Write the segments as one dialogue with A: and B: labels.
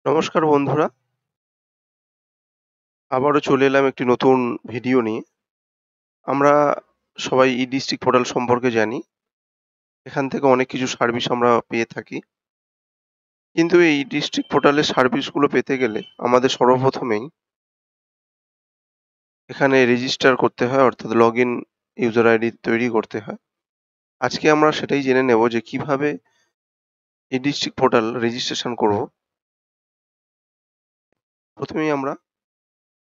A: নমস্কার বন্ধুরা, আবারও চলে এলাম একটি নতুন ভিডিও নিয়ে। আমরা সবাই ই-ডিস্ট্রিক্ট পোর্টাল সম্পর্কে জানি। এখান থেকে অনেক কিছু সার্ভিস আমরা পেয়ে থাকি। কিন্তু এই ই-ডিস্ট্রিক্ট পোর্টালের সার্ভিসগুলো পেতে গেলে আমাদের সর্বপ্রথমেই এখানে রেজিস্টার করতে হয়, অর্থাৎ লগইন ইউজার আইডি তৈরি করতে হয়। আজকে আমরা সেটাই জেনে নেব যে কিভাবে ই-ডিস্ট্রিক্ট পোর্টাল রেজিস্ট্রেশন করব। প্রথমেই আমরা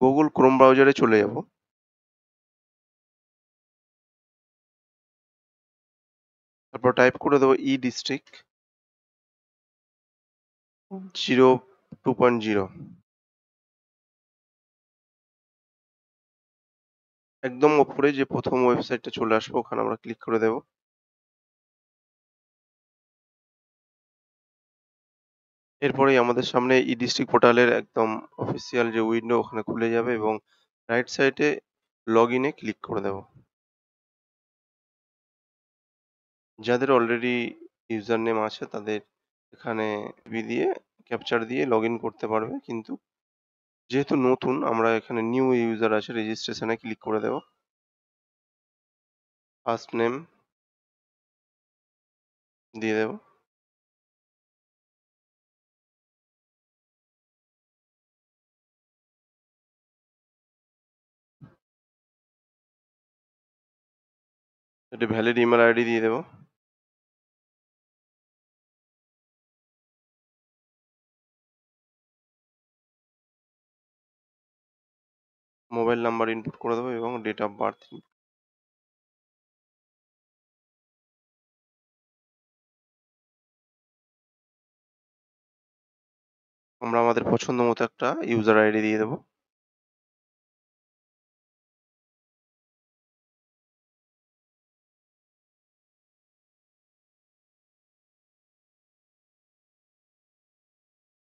A: গুগল ক্রোম ব্রাউজারে চলে যাব। তারপর টাইপ করে দেবো ই-ডিস্ট্রিক্ট 2.0। একদম ওপরে যে প্রথম ওয়েবসাইটটা চলে আসবে ওখানে আমরা ক্লিক করে দেব। এরপরেই আমাদের সামনে ই-ডিস্ট্রিক্ট পোর্টালের একদম অফিসিয়াল যে উইন্ডো ওখানে খুলে যাবে এবং রাইট সাইডে লগইনে ক্লিক করে দেব। যাদের অলরেডি ইউজার নেম আছে তাদের এখানে দিয়ে ক্যাপচার দিয়ে লগইন করতে পারবে, কিন্তু যেহেতু নতুন আমরা এখানে নিউ ইউজার আছে, রেজিস্ট্রেশনে ক্লিক করে দেব। ফার্স্ট নেম দিয়ে দেব। একটা ভ্যালিড ইমেল আইডি দিয়ে দেব। মোবাইল নাম্বার ইনপুট করে দেবো এবং ডেট অফ বার্থ। আমরা আমাদের পছন্দ মতো একটা ইউজার আইডি দিয়ে দেবো।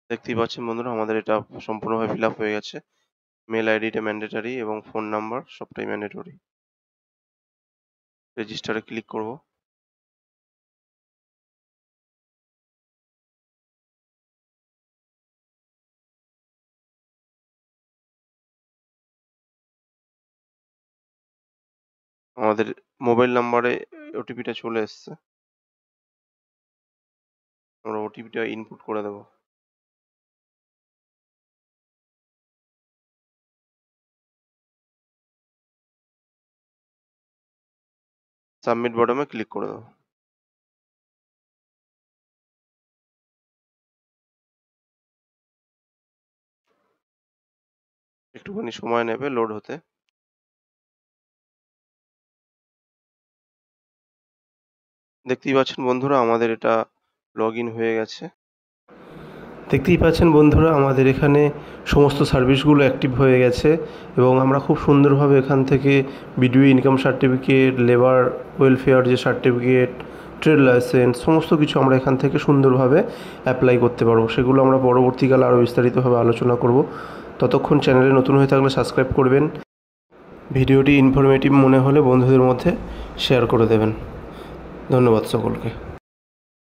A: দেখতেই পাচ্ছেন বন্ধুরা, আমাদের এটা সম্পূর্ণভাবে ফিল আপ হয়ে গেছে। মেল আইডিটা ম্যান্ডেটরি এবং ফোন নাম্বার সবটাই ম্যান্ডেটরি। রেজিস্টারে ক্লিক করব। আমাদের মোবাইল নাম্বারে ওটিপিটা চলে এসছে। আমরা ওটিপিটা ইনপুট করে দেব। সাবমিট বাটনে ক্লিক করে দেব। একটুখানি সময় নেবে লোড হতে। দেখতেই পাচ্ছেন বন্ধুরা, আমাদের এটা লগ ইন হয়ে গেছে। দেখতেই পাচ্ছেন বন্ধুরা, আমাদের এখানে সমস্ত সার্ভিসগুলো অ্যাক্টিভ হয়ে গেছে এবং আমরা খুব সুন্দরভাবে এখান থেকে BDO income certificate, labour welfare যে সার্টিফিকেট, ট্রেড লাইসেন্স সমস্ত কিছু আমরা এখান থেকে সুন্দরভাবে অ্যাপ্লাই করতে পারবো। সেগুলো আমরা পরবর্তীকালে আরও বিস্তারিতভাবে আলোচনা করব। ততক্ষণ চ্যানেলে নতুন হয়ে থাকলে সাবস্ক্রাইব করবেন। ভিডিওটি ইনফরমেটিভ মনে হলে বন্ধুদের মধ্যে শেয়ার করে দেবেন। ধন্যবাদ সকলকে।